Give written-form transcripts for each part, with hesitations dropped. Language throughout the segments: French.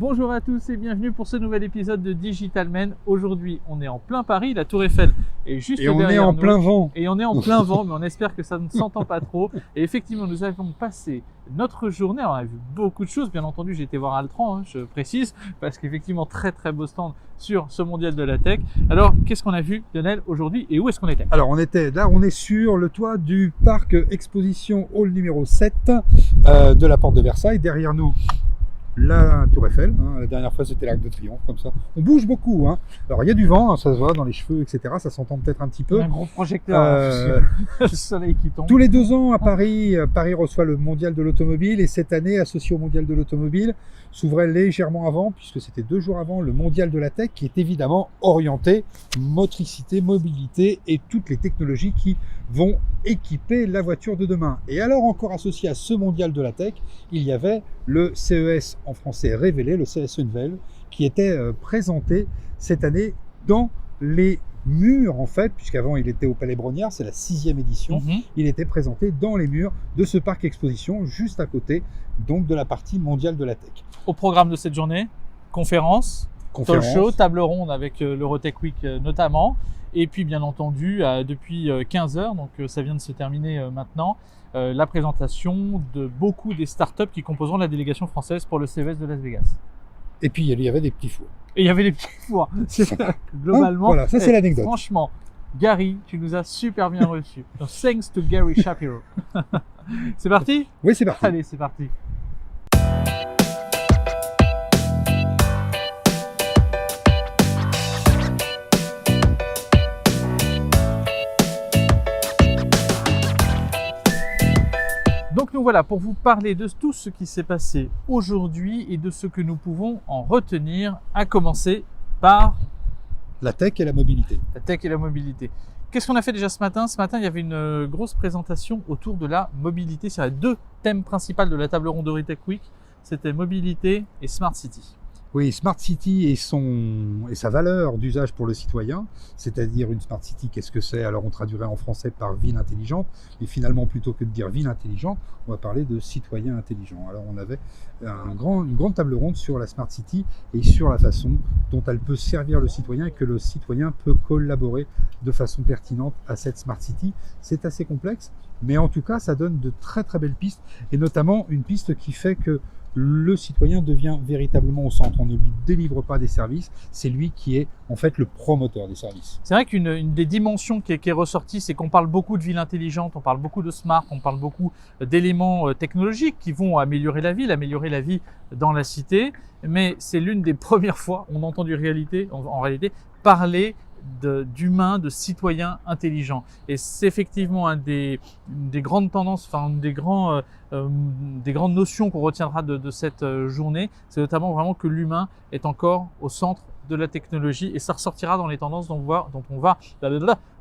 Bonjour à tous et bienvenue pour ce nouvel épisode de Digitalmen. Aujourd'hui, on est en plein Paris, la Tour Eiffel est juste derrière nous. Et on est en plein vent. Et on est en plein vent, mais on espère que ça ne s'entend pas trop. Et effectivement, nous avons passé notre journée. Alors, on a vu beaucoup de choses. Bien entendu, j'ai été voir Altran, je précise, parce qu'effectivement, très beau stand sur ce mondial de la tech. Alors, qu'est-ce qu'on a vu, Lionel, aujourd'hui et où est-ce qu'on était? Alors, on est sur le toit du parc exposition hall numéro 7 de la porte de Versailles. Derrière nous, la Tour Eiffel, la dernière fois c'était l'Arc de Triomphe, comme ça. On bouge beaucoup, Alors il y a du vent, ça se voit dans les cheveux, etc. Ça s'entend peut-être un petit peu. Un gros projecteur, le soleil qui tombe. Tous les 2 ans à Paris, Paris reçoit le mondial de l'automobile et cette année, associé au mondial de l'automobile, s'ouvrait légèrement avant, puisque c'était 2 jours avant, le mondial de la tech, qui est évidemment orienté motricité, mobilité et toutes les technologies qui vont équiper la voiture de demain. Et alors encore associé à ce mondial de la tech, il y avait le CES en français révélé, le CES Unveil, qui était présenté cette année dans les murs en fait, puisqu'avant il était au Palais Brongniart, c'est la 6e édition, il était présenté dans les murs de ce parc exposition, juste à côté donc de la partie mondiale de la tech. Au programme de cette journée, conférence, talk show, table ronde avec l'Eurotech Week notamment, et puis bien entendu depuis 15 heures, donc ça vient de se terminer maintenant, la présentation de beaucoup des startups qui composeront la délégation française pour le CES de Las Vegas. Et puis il y avait des petits fours. Et il y avait des petits fours. Globalement, voilà, ça c'est l'anecdote. Franchement, Gary, tu nous as super bien reçus. Thanks to Gary Shapiro. C'est parti? Oui, c'est parti. Allez, c'est parti. Donc nous voilà pour vous parler de tout ce qui s'est passé aujourd'hui et de ce que nous pouvons en retenir, à commencer par la tech et la mobilité. La tech et la mobilité. Qu'est-ce qu'on a fait déjà ce matin? Ce matin, il y avait une grosse présentation autour de la mobilité. C'est les 2 thèmes principaux de la table ronde Eurotech Week. C'était mobilité et Smart City. Oui, Smart City et sa valeur d'usage pour le citoyen, c'est-à-dire une Smart City, qu'est-ce que c'est? Alors on traduirait en français par ville intelligente, mais finalement plutôt que de dire ville intelligente, on va parler de citoyen intelligent. Alors on avait une grande table ronde sur la Smart City et sur la façon dont elle peut servir le citoyen et que le citoyen peut collaborer de façon pertinente à cette Smart City. C'est assez complexe, mais en tout cas ça donne de très belles pistes, et notamment une piste qui fait que le citoyen devient véritablement au centre. On ne lui délivre pas des services, c'est lui qui est en fait le promoteur des services. C'est vrai qu'une des dimensions qui est ressortie, c'est qu'on parle beaucoup de ville intelligente, on parle beaucoup de smart, on parle beaucoup d'éléments technologiques qui vont améliorer la vie dans la cité, mais c'est l'une des premières fois on entend en réalité parler d'humains, de citoyens intelligents. Et c'est effectivement une des grandes tendances, enfin des grandes notions qu'on retiendra de cette journée, c'est notamment vraiment que l'humain est encore au centre de la technologie, et ça ressortira dans les tendances dont on va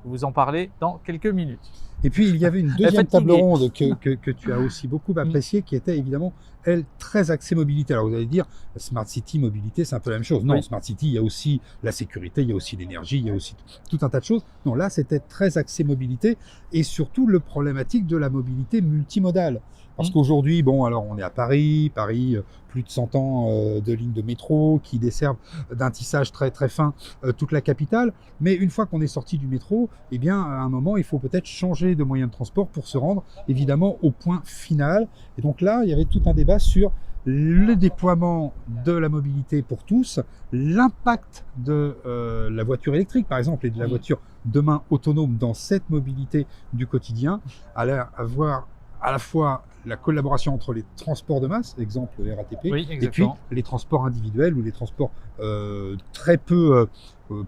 vous en parler dans quelques minutes. Et puis il y avait une deuxième table ronde que tu as aussi beaucoup appréciée, qui était évidemment, elle, très axée mobilité. Alors vous allez dire, Smart City, mobilité, c'est un peu la même chose. Non, oui. Smart City, il y a aussi la sécurité, il y a aussi l'énergie, il y a aussi tout un tas de choses. Non, là c'était très axé mobilité, et surtout le problématique de la mobilité multimodale. Parce qu'aujourd'hui, bon, alors on est à Paris, plus de 100 ans de lignes de métro qui desservent d'un tissage très fin toute la capitale. Mais une fois qu'on est sorti du métro, eh bien, à un moment, il faut peut-être changer de moyen de transport pour se rendre, évidemment, au point final. Et donc là, il y avait tout un débat sur le déploiement de la mobilité pour tous, l'impact de la voiture électrique, par exemple, et de la voiture demain autonome dans cette mobilité du quotidien, avoir à la fois la collaboration entre les transports de masse, exemple RATP, et puis les transports individuels ou les transports très peu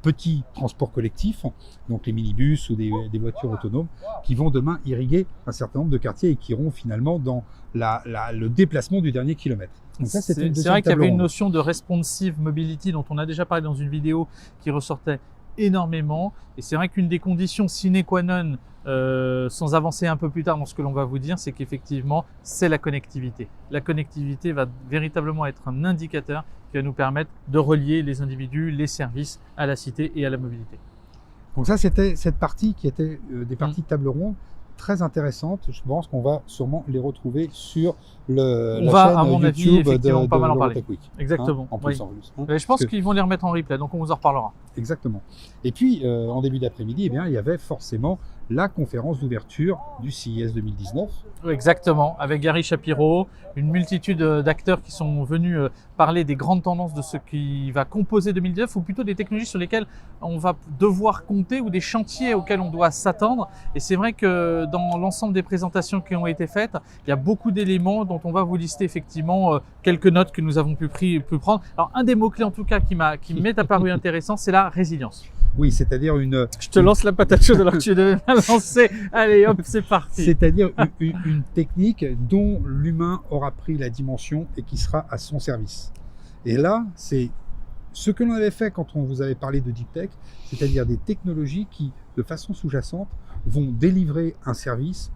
petits transports collectifs, donc les minibus ou des voitures autonomes, qui vont demain irriguer un certain nombre de quartiers et qui iront finalement dans le déplacement du dernier kilomètre. C'est vrai qu'il y avait une notion de responsive mobility dont on a déjà parlé dans une vidéo qui ressortait énormément, et c'est vrai qu'une des conditions sine qua non, sans avancer un peu plus tard dans ce que l'on va vous dire, c'est qu'effectivement c'est la connectivité. La connectivité va véritablement être un indicateur qui va nous permettre de relier les individus, les services à la cité et à la mobilité. Donc ça, c'était cette partie qui était des parties de table ronde très intéressantes. Je pense qu'on va sûrement les retrouver sur la On va, chaîne à mon avis, YouTube effectivement, de pas mal en parler. Robotech Week. Exactement. En plus, Oui. en plus, hein. Mais je pense Parce que- qu'ils vont les remettre en replay, donc on vous en reparlera. Exactement. Et puis, en début d'après-midi, eh bien, il y avait forcément la conférence d'ouverture du CES 2019. Exactement, avec Gary Shapiro, une multitude d'acteurs qui sont venus parler des grandes tendances de ce qui va composer 2019, ou plutôt des technologies sur lesquelles on va devoir compter, ou des chantiers auxquels on doit s'attendre. Et c'est vrai que dans l'ensemble des présentations qui ont été faites, il y a beaucoup d'éléments dont on va vous lister effectivement quelques notes que nous avons pu prendre. Alors un des mots-clés en tout cas qui m'est apparu intéressant, c'est la résilience. Oui, c'est-à-dire une... Je te lance la patate chaude alors que tu devais la lancer. Allez hop, c'est parti. C'est-à-dire une technique dont l'humain aura pris la dimension et qui sera à son service. Et là, c'est ce que l'on avait fait quand on vous avait parlé de Deep Tech, c'est-à-dire des technologies qui, de façon sous-jacente, vont délivrer un service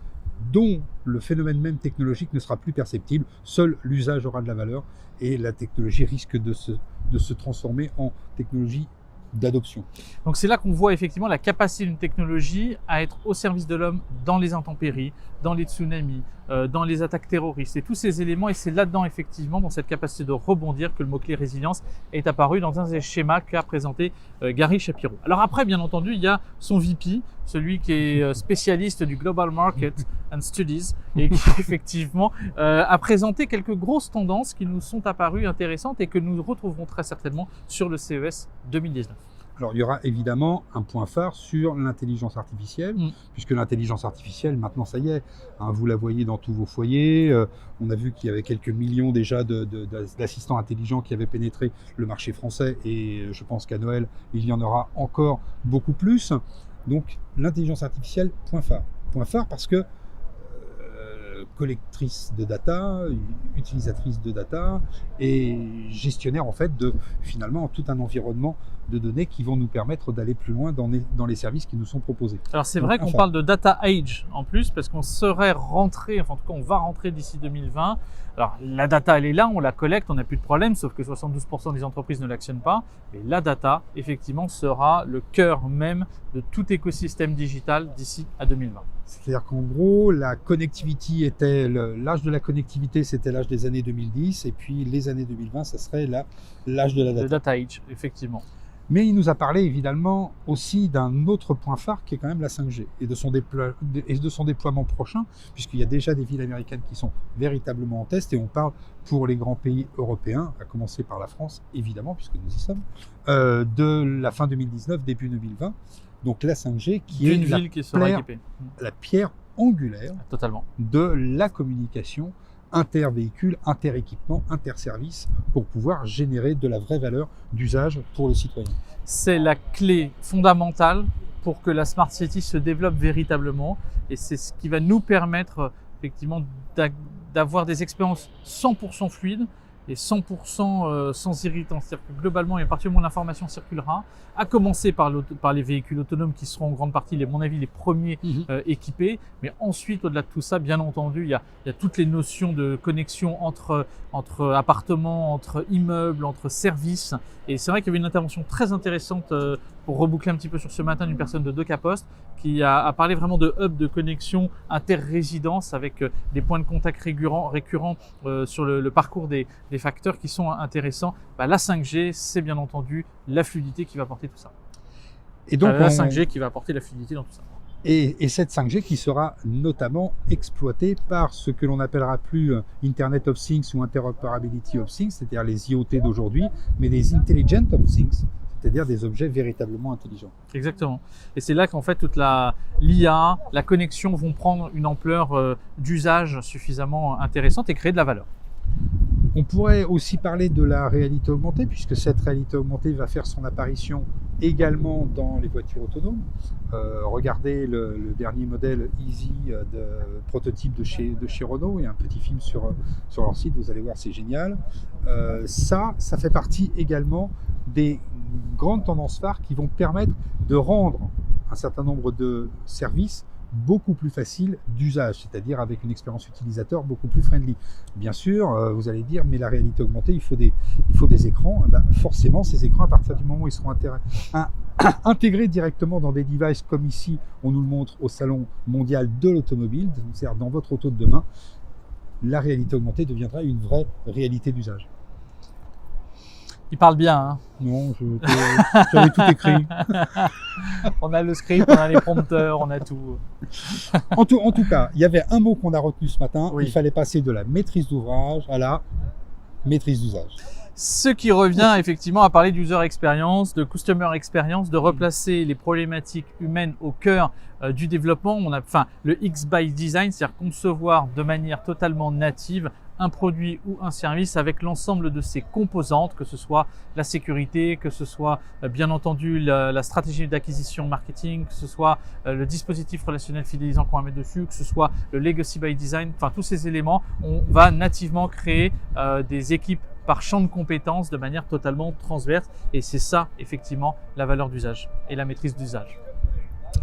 dont le phénomène même technologique ne sera plus perceptible. Seul l'usage aura de la valeur et la technologie risque de se transformer en technologie d'adoption. Donc c'est là qu'on voit effectivement la capacité d'une technologie à être au service de l'homme dans les intempéries, dans les tsunamis, dans les attaques terroristes et tous ces éléments. Et c'est là-dedans effectivement, dans cette capacité de rebondir, que le mot-clé résilience est apparu dans un des schémas qu'a présenté Gary Shapiro. Alors après, bien entendu, il y a son VP, celui qui est spécialiste du Global Market and Studies et qui effectivement a présenté quelques grosses tendances qui nous sont apparues intéressantes et que nous retrouverons très certainement sur le CES 2019. Alors, il y aura évidemment un point phare sur l'intelligence artificielle, puisque l'intelligence artificielle, maintenant, ça y est, hein, vous la voyez dans tous vos foyers. On a vu qu'il y avait quelques millions déjà d'assistants intelligents qui avaient pénétré le marché français, et je pense qu'à Noël, il y en aura encore beaucoup plus. Donc, l'intelligence artificielle, point phare. Point phare parce que collectrice de data, utilisatrice de data et gestionnaire en fait de finalement tout un environnement de données qui vont nous permettre d'aller plus loin dans les services qui nous sont proposés. Alors c'est vrai qu'on parle de data age en plus parce qu'on serait rentré, enfin en tout cas on va rentrer d'ici 2020. Alors la data elle est là, on la collecte, on n'a plus de problème, sauf que 72% des entreprises ne l'actionnent pas. Et la data effectivement sera le cœur même de tout écosystème digital d'ici à 2020. C'est-à-dire qu'en gros, la connectivity était l'âge de la connectivité, c'était l'âge des années 2010, et puis les années 2020, ça serait l'âge de la data. Le data age, effectivement. Mais il nous a parlé évidemment aussi d'un autre point phare qui est quand même la 5G et de son déploiement prochain, puisqu'il y a déjà des villes américaines qui sont véritablement en test, et on parle pour les grands pays européens, à commencer par la France évidemment, puisque nous y sommes, de la fin 2019, début 2020. Donc la 5G qui est ville qui sera équipée. La pierre angulaire Totalement. de la communication inter-véhicule, inter-équipement, inter-service pour pouvoir générer de la vraie valeur d'usage pour le citoyen. C'est la clé fondamentale pour que la Smart City se développe véritablement, et c'est ce qui va nous permettre effectivement d'avoir des expériences 100% fluides et 100% sans irritant. C'est-à-dire que globalement, à partir du moment où l'information circulera, à commencer par les véhicules autonomes qui seront en grande partie, à mon avis, les premiers équipés. Mais ensuite, au-delà de tout ça, bien entendu, il y a toutes les notions de connexion entre appartements, entre immeubles, entre services. Et c'est vrai qu'il y avait une intervention très intéressante pour reboucler un petit peu sur ce matin d'une personne de Decapost qui a parlé vraiment de hub de connexion inter-résidence avec des points de contact récurrents sur le parcours des facteurs qui sont intéressants. La 5G, c'est bien entendu la fluidité qui va apporter tout ça. Et donc, la 5G qui va apporter la fluidité dans tout ça. Et cette 5G qui sera notamment exploitée par ce que l'on n'appellera plus Internet of Things ou Interoperability of Things, c'est-à-dire les IoT d'aujourd'hui, mais des Intelligent of Things, c'est-à-dire des objets véritablement intelligents. Exactement. Et c'est là qu'en fait toute l'IA, la connexion vont prendre une ampleur d'usage suffisamment intéressante et créer de la valeur. On pourrait aussi parler de la réalité augmentée, puisque cette réalité augmentée va faire son apparition également dans les voitures autonomes. Regardez le dernier modèle Easy de prototype de chez Renault. Il y a un petit film sur leur site, vous allez voir, c'est génial. Ça fait partie également des grandes tendances phares qui vont permettre de rendre un certain nombre de services beaucoup plus facile d'usage, c'est-à-dire avec une expérience utilisateur beaucoup plus friendly. Bien sûr, vous allez dire, mais la réalité augmentée, il faut des écrans. Forcément, ces écrans, à partir du moment où ils seront intégré directement dans des devices comme ici, on nous le montre au Salon mondial de l'automobile, c'est-à-dire dans votre auto de demain, la réalité augmentée deviendra une vraie réalité d'usage. Il parle bien, hein. Non, j'avais tout écrit. On a le script, on a les prompteurs, on a tout. En tout cas, il y avait un mot qu'on a retenu ce matin, Oui. il fallait passer de la maîtrise d'ouvrage à la maîtrise d'usage. Ce qui revient effectivement à parler d'user experience, de customer experience, de replacer les problématiques humaines au cœur du développement. Le X by design, c'est-à-dire concevoir de manière totalement native un produit ou un service avec l'ensemble de ses composantes, que ce soit la sécurité, que ce soit bien entendu la stratégie d'acquisition marketing, que ce soit le dispositif relationnel fidélisant qu'on va mettre dessus, que ce soit le legacy by design, enfin tous ces éléments, on va nativement créer des équipes par champ de compétences de manière totalement transverse, et c'est ça effectivement la valeur d'usage et la maîtrise d'usage.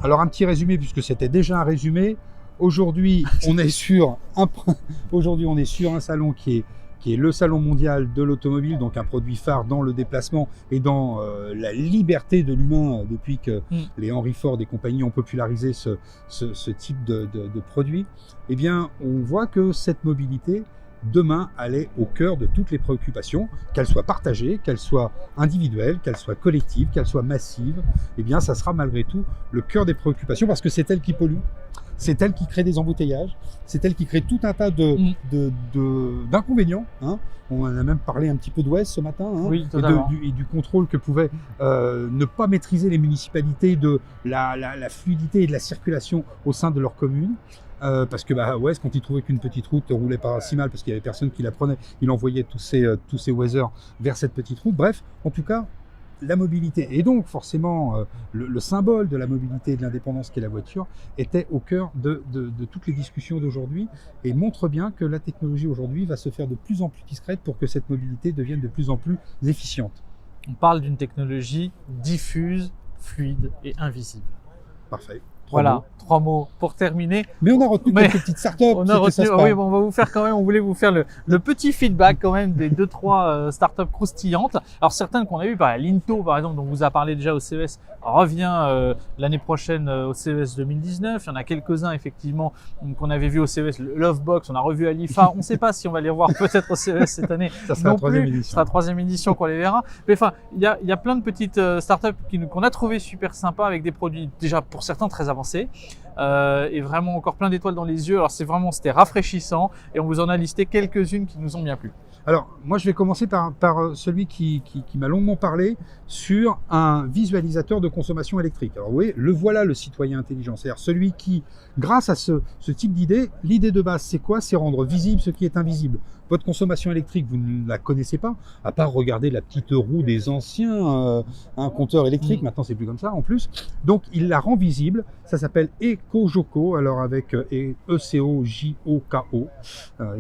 Alors un petit résumé, puisque c'était déjà un résumé. Aujourd'hui, on est sur un salon qui est le salon mondial de l'automobile, donc un produit phare dans le déplacement et dans la liberté de l'humain depuis que les Henry Ford et compagnie ont popularisé ce type de produit. Eh bien, on voit que cette mobilité, demain, elle est au cœur de toutes les préoccupations, qu'elles soient partagées, qu'elles soient individuelles, qu'elles soient collectives, qu'elles soient massives. Eh bien, ça sera malgré tout le cœur des préoccupations parce que c'est elle qui pollue. C'est elle qui crée des embouteillages, c'est elle qui crée tout un tas d'inconvénients. Hein. On en a même parlé un petit peu d'Ouest ce matin, hein, oui, et du contrôle que pouvaient ne pas maîtriser les municipalités de la fluidité et de la circulation au sein de leur commune. Parce que Ouest, quand il trouvait qu'une petite route roulait pas si mal parce qu'il y avait personne qui la prenait, il envoyait tous ses Weather vers cette petite route. Bref, en tout cas, la mobilité, et donc forcément le symbole de la mobilité et de l'indépendance qu'est la voiture, était au cœur de toutes les discussions d'aujourd'hui et montre bien que la technologie aujourd'hui va se faire de plus en plus discrète pour que cette mobilité devienne de plus en plus efficiente. On parle d'une technologie diffuse, fluide et invisible. Parfait. Voilà, 3 mots pour terminer. Mais on a retenu quelques petites startups. On a retenu, oui, bon, on va vous faire quand même, on voulait vous faire le petit feedback quand même des 2-3 startups croustillantes. Alors certaines qu'on a vues, l'Into par exemple, dont on vous a parlé déjà au CES, revient l'année prochaine au CES 2019. Il y en a quelques-uns effectivement qu'on avait vu au CES, le Lovebox, on a revu à l'IFA. On ne sait pas si on va les revoir peut-être au CES cette année. Ça sera la troisième édition. Ce sera la troisième édition qu'on les verra. Mais enfin, il y a plein de petites startups qu'on a trouvées super sympas avec des produits déjà pour certains très avancés. Et vraiment encore plein d'étoiles dans les yeux. Alors c'était rafraîchissant et on vous en a listé quelques-unes qui nous ont bien plu. Alors moi je vais commencer par celui qui m'a longuement parlé sur un visualisateur de consommation électrique. Alors oui, le voilà le citoyen intelligent, c'est-à-dire celui qui, grâce à ce type d'idée, l'idée de base c'est quoi? C'est rendre visible ce qui est invisible. Votre consommation électrique, vous ne la connaissez pas, à part regarder la petite roue des anciens compteurs électriques. Maintenant, c'est plus comme ça en plus. Donc, il la rend visible. Ça s'appelle EcoJoko, alors avec E-C-O-J-O-K-O.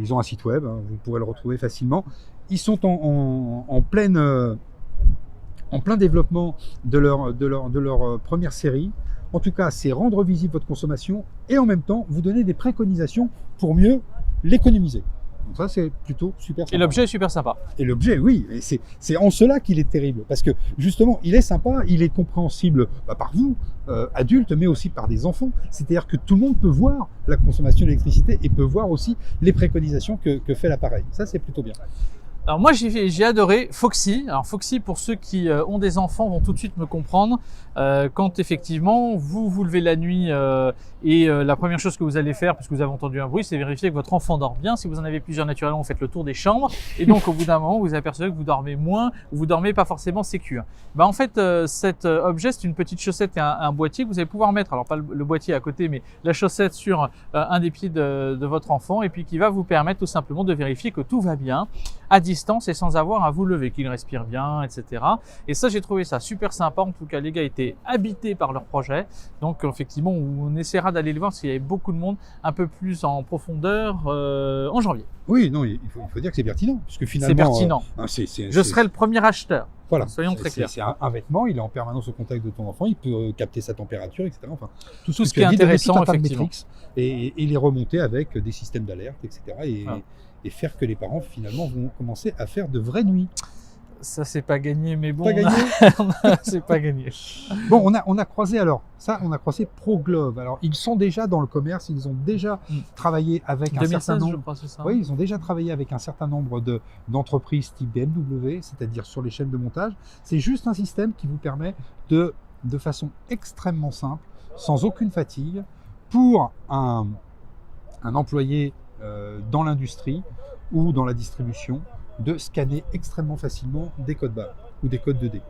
Ils ont un site web, hein, vous pourrez le retrouver facilement. Ils sont en plein développement de leur première série. En tout cas, c'est rendre visible votre consommation et en même temps, vous donner des préconisations pour mieux l'économiser. Donc ça, c'est plutôt super sympa. Et l'objet est super sympa. Et l'objet, oui, c'est en cela qu'il est terrible. Parce que justement, il est sympa, il est compréhensible par vous, adultes, mais aussi par des enfants. C'est-à-dire que tout le monde peut voir la consommation d'électricité et peut voir aussi les préconisations que fait l'appareil. Ça, c'est plutôt bien. Alors moi j'ai adoré Foxy. Alors Foxy, pour ceux qui ont des enfants, vont tout de suite me comprendre. Quand effectivement vous levez la nuit et la première chose que vous allez faire, puisque vous avez entendu un bruit, c'est vérifier que votre enfant dort bien. Si vous en avez plusieurs, naturellement, vous faites le tour des chambres et donc au bout d'un moment vous apercevez que vous dormez moins ou vous dormez pas forcément sécure. En fait cet objet, c'est une petite chaussette et un boîtier que vous allez pouvoir mettre, alors pas le boîtier à côté, mais la chaussette sur un des pieds de votre enfant, et puis qui va vous permettre tout simplement de vérifier que tout va bien à distance et sans avoir à vous lever, qu'il respire bien, etc. Et ça, j'ai trouvé ça super sympa. En tout cas, les gars étaient habités par leur projet. Donc, effectivement, on essaiera d'aller le voir parce qu'il y avait beaucoup de monde un peu plus en profondeur en janvier. Oui, non, il faut dire que c'est pertinent. Puisque finalement, c'est pertinent. Je serai le premier acheteur. Voilà, soyons très clairs. C'est un vêtement, il est en permanence au contact de ton enfant, il peut capter sa température, etc. Enfin, tout ce qui est intéressant, effectivement. Et les remonter avec des systèmes d'alerte, etc. Et faire que les parents, finalement, vont commencer à faire de vraies nuits. Ça, c'est pas gagné, mais bon, Pas gagné. c'est pas gagné. Bon, on a croisé ProGlove. Alors, ils sont déjà dans le commerce, ils ont déjà travaillé avec un certain 2016, je nombre. crois, c'est ça. Oui, ils ont déjà travaillé avec un certain nombre d'entreprises type BMW, c'est-à-dire sur les chaînes de montage. C'est juste un système qui vous permet de façon extrêmement simple, sans aucune fatigue, pour un employé dans l'industrie ou dans la distribution, de scanner extrêmement facilement des codes barres ou des codes 2D.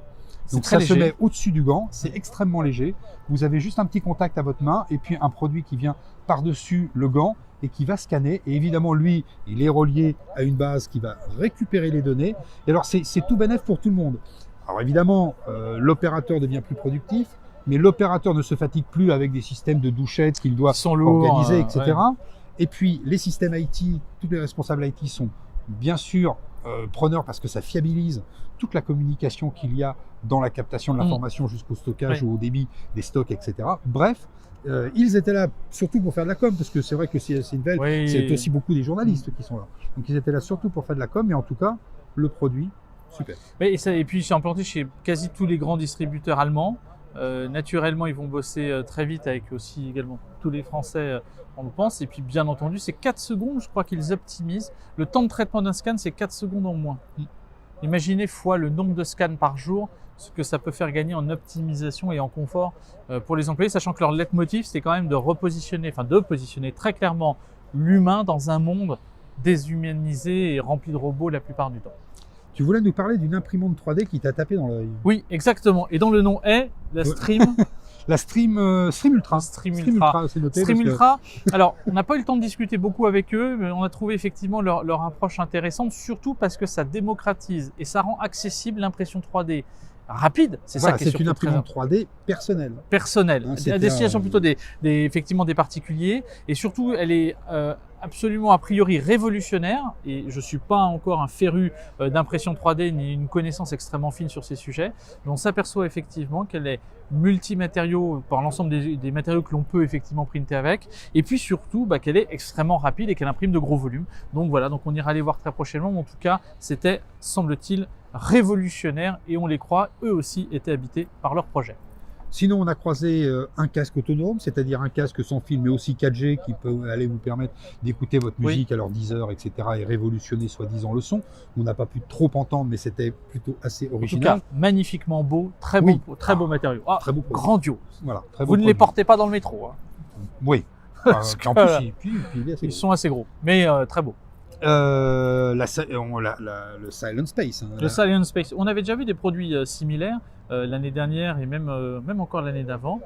Donc ça se met au-dessus du gant, c'est extrêmement léger. Vous avez juste un petit contact à votre main et puis un produit qui vient par-dessus le gant et qui va scanner. Et évidemment, lui, il est relié à une base qui va récupérer les données. Et alors, c'est tout bénef pour tout le monde. Alors évidemment, l'opérateur devient plus productif, mais l'opérateur ne se fatigue plus avec des systèmes de douchettes qu'il doit organiser, etc. Ouais. Et puis, les systèmes IT, tous les responsables IT sont bien sûr preneurs parce que ça fiabilise toute la communication qu'il y a dans la captation de l'information jusqu'au stockage ou au débit des stocks, etc. Bref, ils étaient là surtout pour faire de la com, parce que c'est vrai que c'est une belle, c'est aussi beaucoup des journalistes qui sont là. Donc ils étaient là surtout pour faire de la com, mais en tout cas, le produit, super. Et puis c'est implanté chez quasi tous les grands distributeurs allemands. Naturellement, ils vont bosser très vite avec aussi également tous les Français, on le pense. Et puis, bien entendu, c'est 4 secondes, je crois qu'ils optimisent. Le temps de traitement d'un scan, c'est 4 secondes en moins. Imaginez fois le nombre de scans par jour, ce que ça peut faire gagner en optimisation et en confort pour les employés, sachant que leur leitmotiv, c'est quand même de positionner très clairement l'humain dans un monde déshumanisé et rempli de robots la plupart du temps. Tu voulais nous parler d'une imprimante 3D qui t'a tapé dans l'œil. Oui, exactement. Et dont le nom est la Stream. La Stream Ultra. Stream Ultra. C'est noté. Stream Ultra. Alors, on n'a pas eu le temps de discuter beaucoup avec eux, mais on a trouvé effectivement leur approche intéressante, surtout parce que ça démocratise et ça rend accessible l'impression 3D rapide. C'est ça qui est surtout une imprimante 3D personnelle. Personnelle. À destination plutôt effectivement des particuliers. Et surtout, elle est absolument a priori révolutionnaire, et je suis pas encore un féru d'impression 3D ni une connaissance extrêmement fine sur ces sujets, mais on s'aperçoit effectivement qu'elle est multimatériaux par l'ensemble des matériaux que l'on peut effectivement printer avec, et puis surtout qu'elle est extrêmement rapide et qu'elle imprime de gros volumes. Donc voilà, donc on ira les voir très prochainement, mais en tout cas c'était, semble-t-il, révolutionnaire, et on les croit, eux aussi étaient habités par leur projet. Sinon, on a croisé un casque autonome, c'est-à-dire un casque sans fil, mais aussi 4G, qui peut aller vous permettre d'écouter votre musique à leur 10 heures, etc., et révolutionner soi-disant le son. On n'a pas pu trop entendre, mais c'était plutôt assez original. En tout cas, magnifiquement beau, très beau matériau. Ah, très beau produit. Grandiose. Voilà, très beau vous ne les portez pas dans le métro. Hein. Oui. En plus, ils sont assez gros, mais très beaux. Le Silent Space. Le Silent Space. On avait déjà vu des produits similaires l'année dernière et même encore l'année d'avant.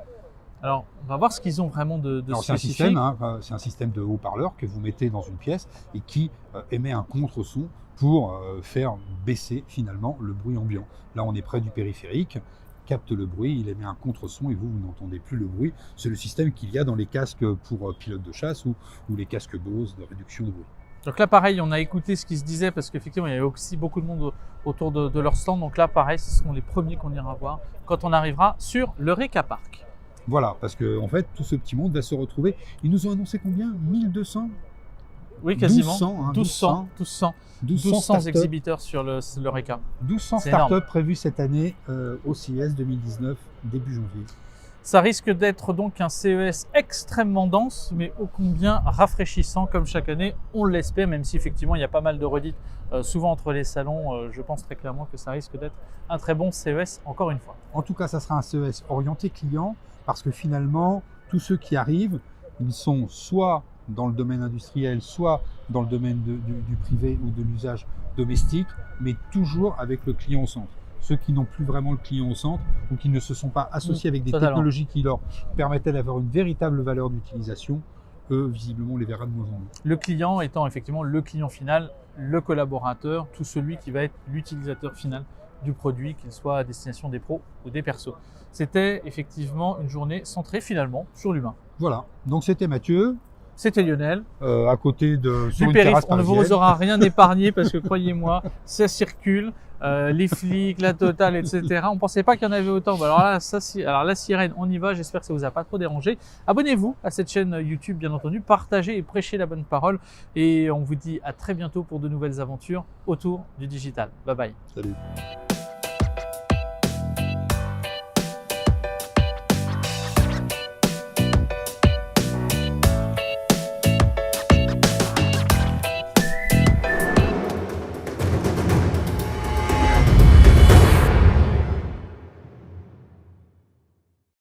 Alors, on va voir ce qu'ils ont vraiment de spécifique. C'est un système de haut-parleur que vous mettez dans une pièce et qui émet un contre-son pour faire baisser finalement le bruit ambiant. Là, on est près du périphérique, capte le bruit, il émet un contre-son et vous n'entendez plus le bruit. C'est le système qu'il y a dans les casques pour pilotes de chasse ou les casques Bose de réduction de bruit. Donc là, pareil, on a écouté ce qui se disait parce qu'effectivement, il y avait aussi beaucoup de monde autour de leur stand. Donc là, pareil, ce seront les premiers qu'on ira voir quand on arrivera sur le Reka Park. Voilà, parce que en fait, tout ce petit monde va se retrouver. Ils nous ont annoncé combien? 1200? Oui, quasiment. 1200 exhibiteurs sur le Reka. 1200 startups prévues cette année au CES 2019, début janvier. Ça risque d'être donc un CES extrêmement dense, mais ô combien rafraîchissant comme chaque année, on l'espère, même si effectivement il y a pas mal de redites souvent entre les salons. Je pense très clairement que ça risque d'être un très bon CES encore une fois. En tout cas, ça sera un CES orienté client, parce que finalement, tous ceux qui arrivent, ils sont soit dans le domaine industriel, soit dans le domaine du privé ou de l'usage domestique, mais toujours avec le client au centre. Ceux qui n'ont plus vraiment le client au centre ou qui ne se sont pas associés avec des technologies qui leur permettaient d'avoir une véritable valeur d'utilisation, eux, visiblement, les verra de moins en moins. Le client étant effectivement le client final, le collaborateur, tout celui qui va être l'utilisateur final du produit, qu'il soit à destination des pros ou des persos. C'était effectivement une journée centrée finalement sur l'humain. Voilà, donc c'était Mathieu. C'était Lionel. À côté de du périph', on ne vous aura rien épargné parce que croyez-moi, ça circule. les flics, la totale, etc. On pensait pas qu'il y en avait autant. Alors là, alors la sirène, on y va. J'espère que ça vous a pas trop dérangé. Abonnez-vous à cette chaîne YouTube, bien entendu. Partagez et prêchez la bonne parole. Et on vous dit à très bientôt pour de nouvelles aventures autour du digital. Bye bye. Salut.